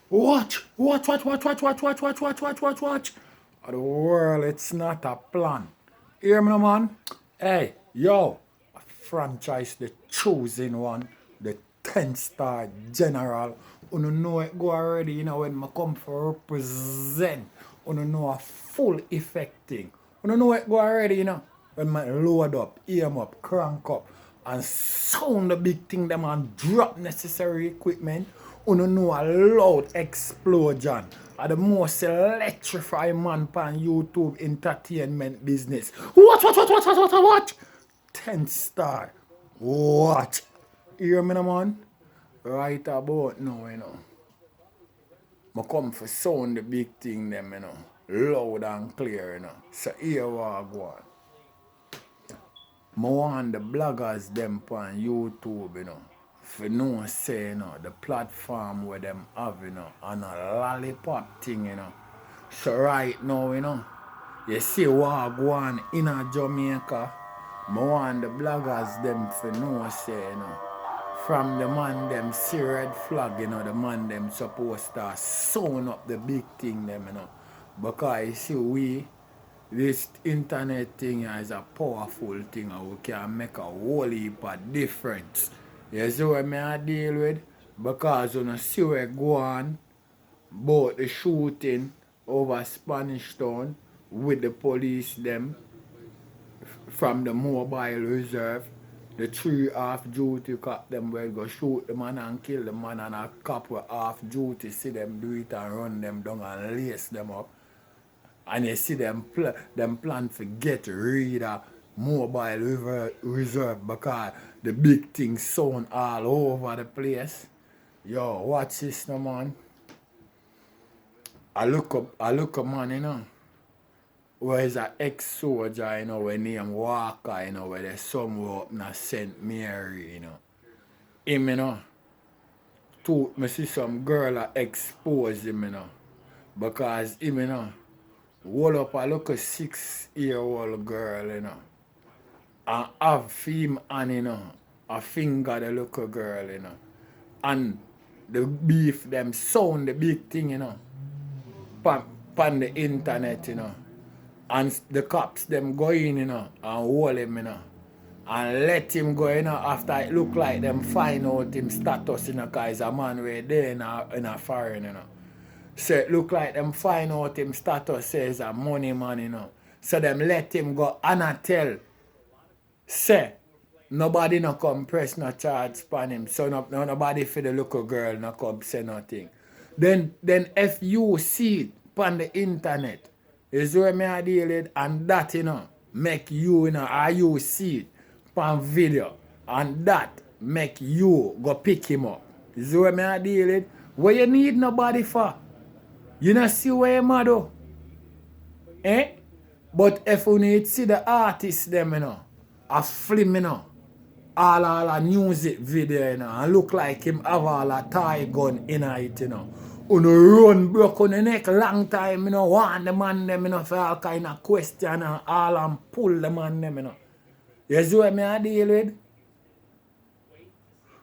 Watch. The world, it's not a plan. Hear me, no, man? Hey, yo, franchise the chosen one, the 10-star general. You know it go already, when I come for represent. You know a full effect thing. You know it go already, when I load up, aim up, crank up, and sound the big thing them and drop necessary equipment. You know a loud explosion. Are the most electrifying man pan YouTube entertainment business. Watch. 10-star. Watch. Hear me, no, man? Right about now. I come for sound the big thing them, loud and clear, So here what I go on. I want the bloggers them on YouTube, for no say, the platform where them have, and a lollipop thing, So right now, you see what I go on in a Jamaica, I want the bloggers them for no say, From the man them see red flag, the man them supposed to sound up the big thing them, Because you see this internet thing is a powerful thing and we can make a whole heap of difference. You see what I deal with? Because when you see where go on about the shooting over Spanish Town with the police them from the mobile reserve, the 3 off duty cop them will go shoot the man and kill the man, and a cop will off duty see them do it and run them down and lace them up. And you see them plan to get rid of mobile reserve because the big thing sound all over the place. Yo, watch this no, man. I look up man, where is an ex-soldier, where name Walker, where there's somewhere up in St. Mary, Him, me see some girl expose him, because him, hold up a look a 6-year-old girl, and have him and, a finger the little girl, and the beef them sound the big thing, pan the internet, and the cops them go in, and hold him, and let him go, after it look like them find out him status, because he's a man right there in a foreign, So it look like them find out him status says a money man, So them let him go and I tell, say, nobody no come press no charge upon him. So nobody for the little girl no come say nothing. Then if you see it on the internet, is where me I deal with, and that, make you, or you see it on video, and that make you go pick him up. Is where me I deal with. What you need nobody for? You not see where you mad though? But if you need to see the artists them, a film, all a music video, and look like him have all a tie gun in it, run broke on the neck long time, want the man them, for all kind of question and all and pull the man them, You see what me I deal with?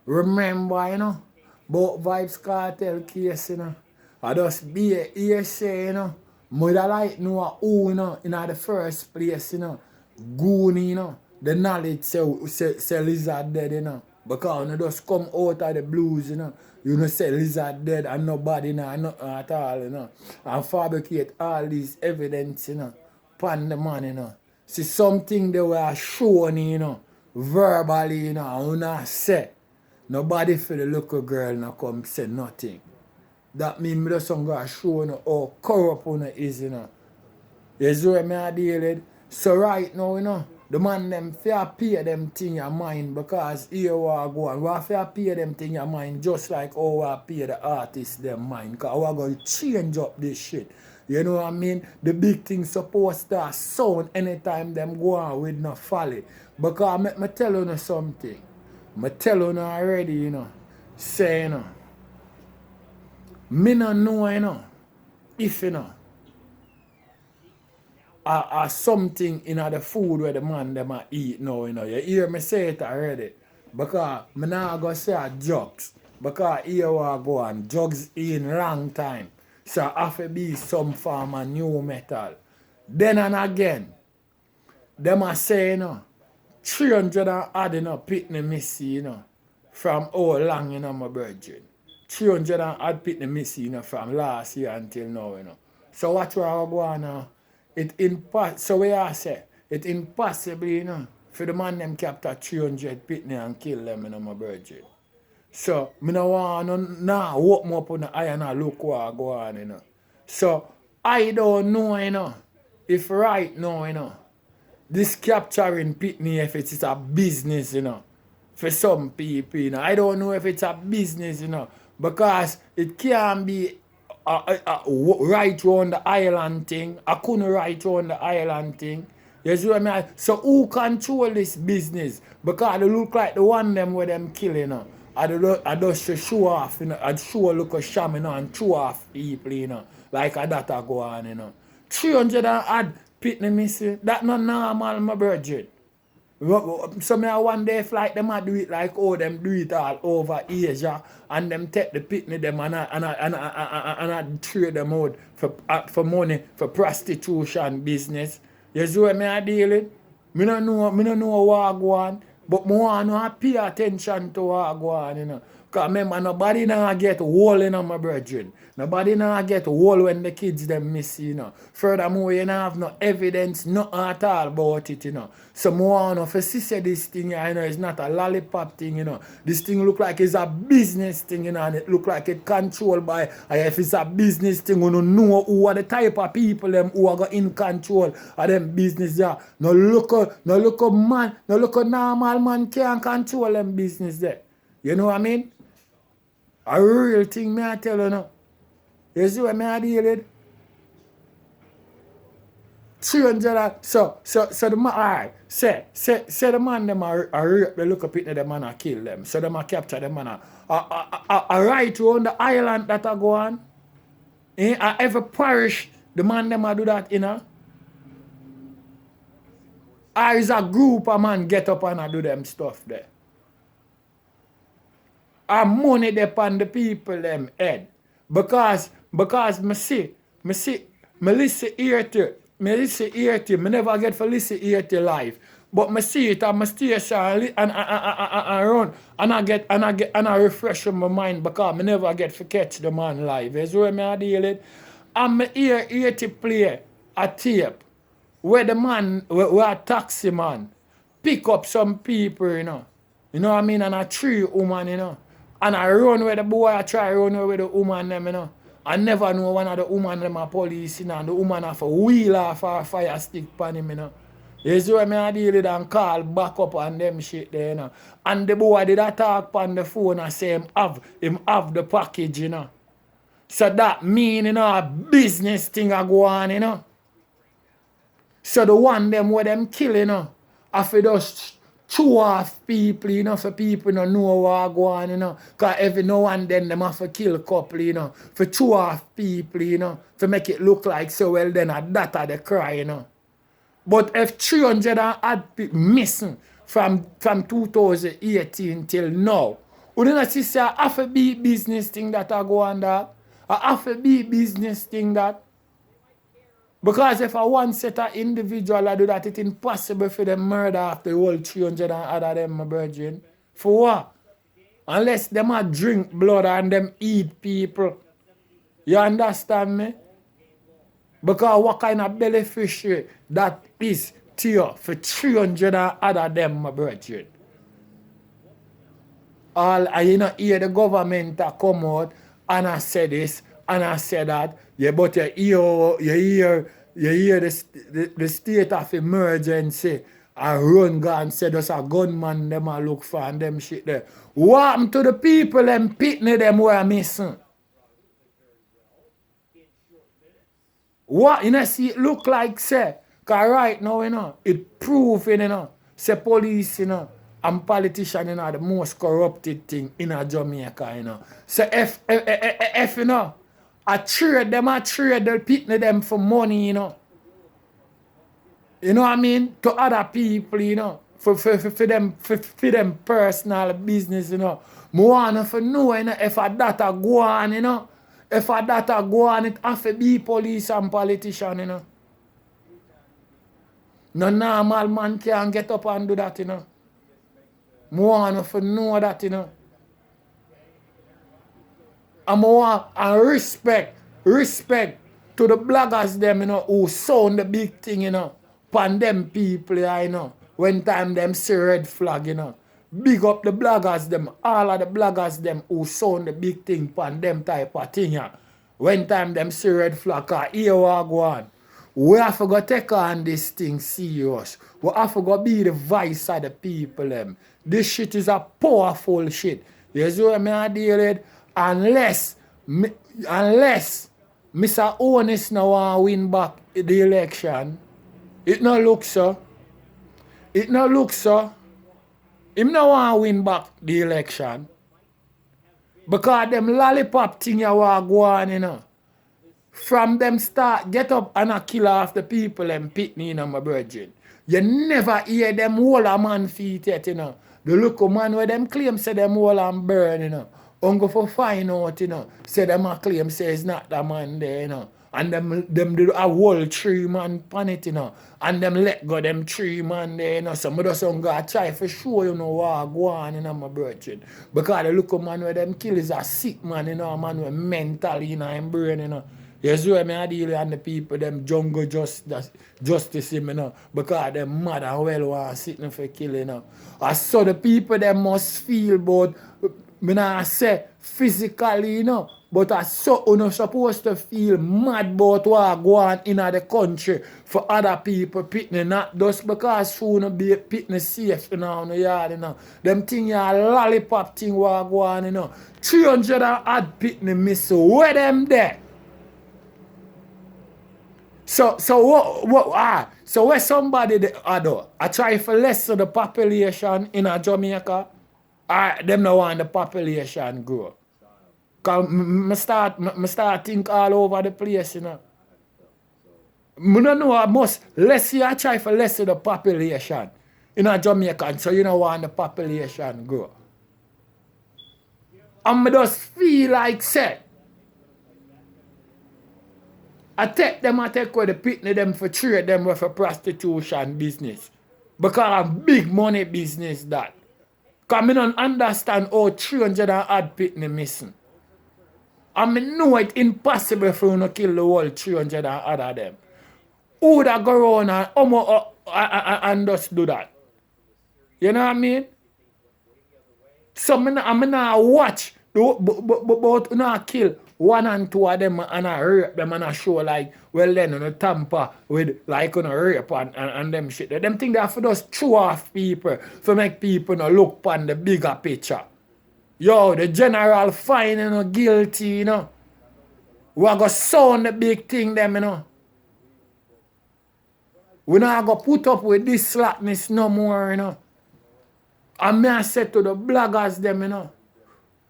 Remember, about Vibes Cartel case, I just be here say, mother like know who, in the first place, Goonie, the knowledge say Lizard dead, Because you just come out of the blues, you say Lizard dead and nobody nothing at all, And fabricate all these evidence, upon the man, See something they were shown, verbally, and not say. Nobody for the little girl no come say nothing. That means me just going to show how corrupt is, You see what I deal with? So right now, the man them fair pay them thing your mind, because here we are going. We have to pay them thing your mind just like how we pay the artists them mind. Because we are going to change up this shit. You know what I mean? The big thing supposed to sound anytime them go on with no folly. Because I tell you something. I tell you already, say, me no know, if, something in the food where the man them a eat now, You hear me say it already. Because I not go say a jokes. Because here we go on, drugs in long time. So have to be some form of new metal. Then and again, them are saying, 300 and add, pitney missy, from how long, my virgin. 300 and add pitney missy, from last year until now, So what we are going on, so we are say, it impossible, for the man them capture 300 pitney and kill them, my virgin. So, I don't want to now walk me up on the eye and look what go on, So, I don't know, if right now, this capturing pitney, if it is a business, for some people, I don't know if it's a business, because it can't be right around the island thing. I couldn't right around the island thing. You see what I mean? So who control this business? Because they look like the one them where them killing, I just show off, I show look a sham, and show off people, like a that go on, 300 and add pitney missing. That not normal, my virgin. So me one day flight them do it like them do it all over Asia, and them take the pitney them and I trade them out for money for prostitution business. You see what I deal with? Me no know what go on, but me want to pay attention to what go on, Because remember, nobody now get hole in my brethren. Nobody now get hole when the kids them miss, Furthermore, you don't have no evidence, not at all about it, So more want to see this thing, it's not a lollipop thing, This thing look like it's a business thing, and it look like it controlled by, if it's a business thing, you know who are the type of people them who are in control of them business, No look a normal man can't control them business there. You know what I mean? A real thing, me I tell you now. You see what I deal with? 300. So the man, alright, say the man them are rape, they look up at them and kill them. So them capture them and right around the island that I go on. Every parish, the man them do that, Or is a group of man get up and do them stuff there. And money upon the people them head. Because me listen here to, me never get for listen here to life. But me see it and me station and run and I refresh my mind because me never get for catch the man live. You see what I deal with? And me here to play a tape where the man, where a taxi man pick up some people, You know what I mean? And a 3 woman, And I run where the boy, I try run where the woman them, I never know one of the woman them a police, and the woman have a wheel off a fire stick pan him, You see what I deal with and call back up on them shit there, And the boy did a talk on the phone and say him have the package, So that mean, a business thing a go on, So the one them where them killing, have to just show off people, for people know what go on, Because every now and then them have to kill a couple, for show off people, to make it look like so well then that are the cry, But if 300 and add people missing from 2018 till now, we don't see say a half a big business thing that I go on that. A half a big business thing that. Because if a one set of individual I do that, it's impossible for them murder after the whole 300 and other them, my virgin. For what? Unless them a drink blood and them eat people. You understand me? Because what kind of beneficiary that is to you for 300 and other them, my virgin. Hear the government come out and I say this and I say that. Yeah, but you hear the state of emergency and run gun say there's a gunman them a look for and them shit there. What happened to the people them pitney them were missing? What see it look like say? Cause right now, it proving, say police, and politicians, the most corrupted thing in Jamaica, So if I trade the pitney them for money, You know what I mean? To other people, for them personal business, you know. I want to know, you know, if a data go on, you know. If a data go on, it have to be police and politician, you know. No normal man can get up and do that, you know. I want to know that, you know. And I want and respect to the bloggers them, you know, who sound the big thing, you know. Pan them people, you know. When time them see red flag, you know. Big up the bloggers them, all of the bloggers them who sound the big thing pan them type of thing, yeah. When time them see red flag, here we go on. We have to go take on this thing serious. We have to go be the voice of the people them. This shit is a powerful shit. You see what I deal with? Unless Mr. Honest now want to win back the election, it no look so. It no look so. Him no want to win back the election. Because them lollipop thing you want to go on, you know. From them start, get up and a kill off the people and pitney, you know, my virgin. You never hear them whole a man feet yet, you know. The local man where them claim say them whole and burn, you know. Ongo for find out, you know. Say them a claim say it's not the man there, you know. And them do a whole 3 man pan it, you know. And them let go them 3 man there, you know. Some of us go try for sure, you know, what go on, you know, my virgin. Because the local man where them kill is a sick man, you know, a man with mentally, you know, and brain, you know. You see what I deal with the people, them jungle justice, you know, because them mad and well want sitting for killing, you know. I saw the people, them must feel about, me not say physically, you know, but I saw you know, supposed to feel mad about what go on in the country for other people pitney, not just because soon be pitney safe, you know, in the yard, you know. Them thing ya lollipop thing what go on, you know. 300 and odd pitney miss, where them there? So where somebody I try for lessen the population in a Jamaica, them no want the population grow. Cause me start think all over the place, you know. I don't know, let's see I try for lessen the population in a Jamaica, so you don't want the population grow. And I just feel like say I take away the pitney them for trade them with a prostitution business. Because a big money business that. Because I don't understand how 300 and odd pitney missing. And I know it's impossible for you to kill the whole 300 and odd of them. Who would go around and just do that? You know what I mean? So I'm not watch, but not kill 1 and 2 of them and I rape them and I show like, well then on a tamper with like on a rape and them shit. Them think they have to just throw off people to make people no look upon the bigger picture. Yo, the general fine, you know, guilty, you know. We are going to sound the big thing them, you know. We not going to put up with this slackness no more, you know. And I said to the bloggers them, you know,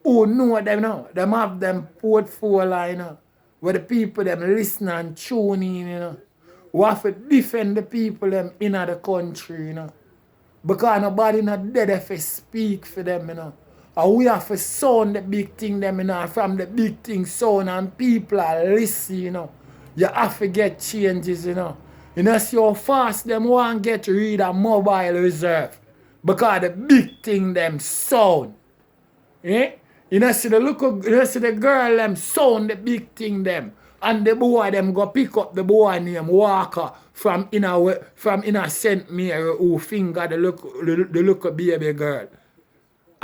who know them, you know, them have them portfolio, you know, where the people them listen and tune in, you know. We have to defend the people them in the country, you know. Because nobody not dead if they speak for them, you know. And we have to sound the big thing them, you know, from the big thing sound and people are listening, you know. You have to get changes, you know. You know, see how fast them want to get rid of mobile reserve. Because the big thing them sound. Eh? You know, see the girl them sound the big thing them. And the boy them go pick up the boy named Walker from inner St. Mary who finger the little baby girl.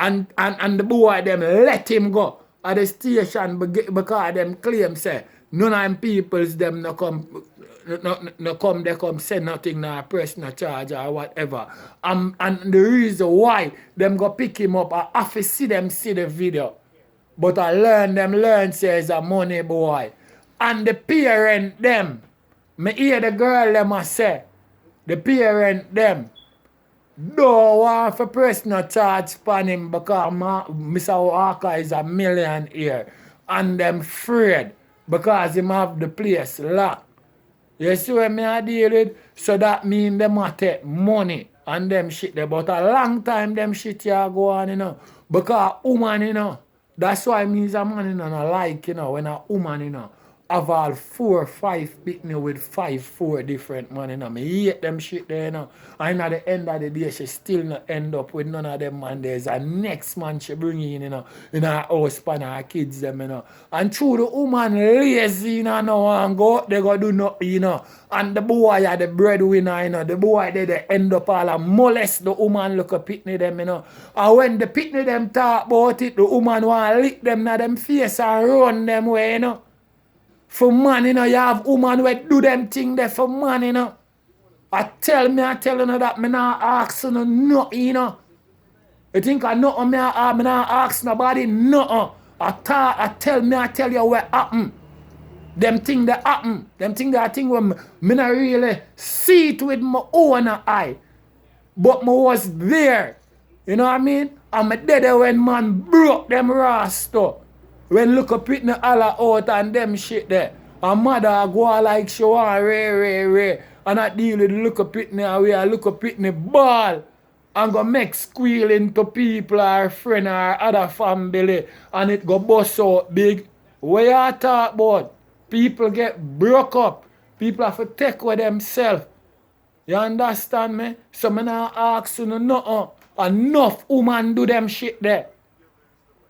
And the boy them let him go at the station because them claim say none of them peoples them no come they come send nothing, no press no charge or whatever. And the reason why them go pick him up, I have to see the video. But I learn say it's a money boy. And the parent them, me hear the girl them I say, the parent them don't want for press no charge upon him because Mr. Walker is a millionaire. And them afraid because him have the place locked. You see what I deal with? So that means them take money and them shit there. But a long time them shit here go on, you know. Because woman, you know, that's why me as a man, you know, I like, you know, when a woman, you know, have all 4 or 5 pitney with 4 different man, you know. Me hate them shit there, you know. And at the end of the day, she still not end up with none of them man. There's a next man she bring in her house and her kids them, you know. And through the woman lazy, you know, now and go out, they go do nothing, you know. And the boy are the breadwinner, you know. The boy they end up all a molest the woman look a pitney them, you know. And when the pitney them talk about it, the woman want to lick them na them face and run them way, you know. For man, you know, you have woman who do them thing there for man, you know. I tell you that me not ask you nothing, you know. You think I know me not ask nobody nothing. I tell you what happen. Them thing that happen. Them thing that I think when me not really see it with my own eye. But me was there. You know what I mean? And me dead when man broke them rasta. When look up it in the Allah out and them shit there. And mother go like she want ray. And I deal with look up it in the way I look up it in the ball. And go make squealing to people or friend or other family. And it go bust out big. What you talk about? People get broke up. People have to take with themselves. You understand me? So me not ask you nothing. Enough woman do them shit there.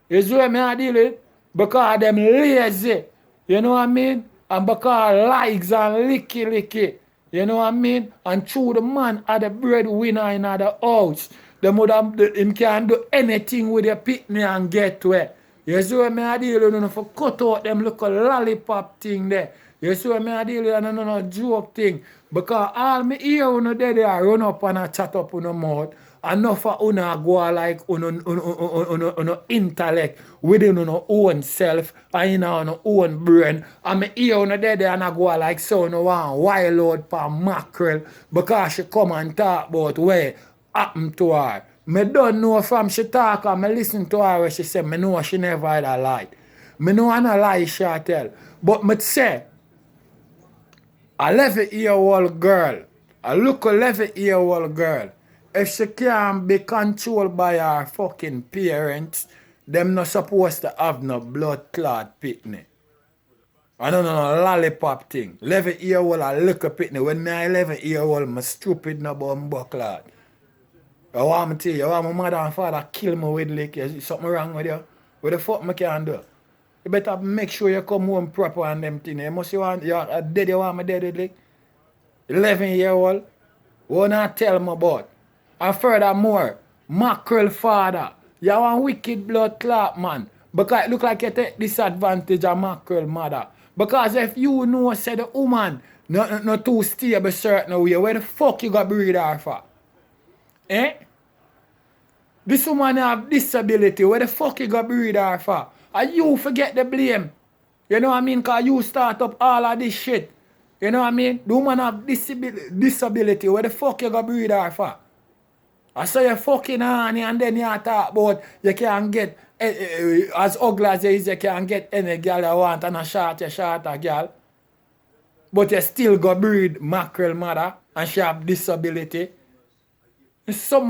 You see what I deal with? Because them lazy. You know what I mean? And because likes and licky. You know what I mean? And through the man are the breadwinner in the house. Him can do anything with your pitney and get to it. You see what I deal with? For cut out them little lollipop thing there. You see what I deal with? No joke thing. Because all me hear when they run up and chat up on the mouth. Enough for una go like uno intellect within uno own self and in uno own brain. And me hear una there and I go like so no one wild out for mackerel because she come and talk about what happened to her. Me don't know from she talk and me listen to her where she say me know she never had a lie. Me know an a lie she tell. But me say a 11-year-old girl, a look 11-year-old girl, if she can't be controlled by her fucking parents, them not supposed to have no blood clot pitney. I don't know no lollipop thing. 11-year-old a little pitney. When me 11-year-old, me stupid no bumbo clot. I want me to tell you, I want my mother and father kill me with lick. Is something wrong with you? What the fuck me can do? You better make sure you come home proper and them things. You must want you are dead, you want me dead with lick. 11-year-old, what not tell me about? And furthermore, mackerel father, you want wicked blood clot man. Because it look like you take disadvantage of mackerel mother. Because if you know say the woman not too stable certain way, where the fuck you got breed her for? Eh? This woman have disability, where the fuck you got breed her for? And you forget the blame. You know what I mean? Because you start up all of this shit. You know what I mean? The woman have disability, where the fuck you got breed her for? I saw you fucking honey and then you talk about you can get, as ugly as you is, you can get any girl you want and a shorter girl. But you still go breed mackerel mother and she have disability. It's some